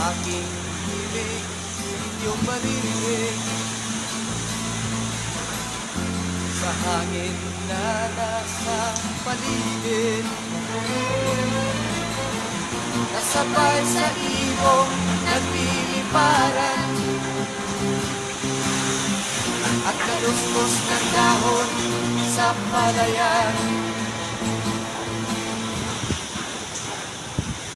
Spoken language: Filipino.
aking hiling, inyong maririnig sa hangin na nasa paligid. Nasabay sa ibong nagliliparan at kaluskos ng dahon sa palayan.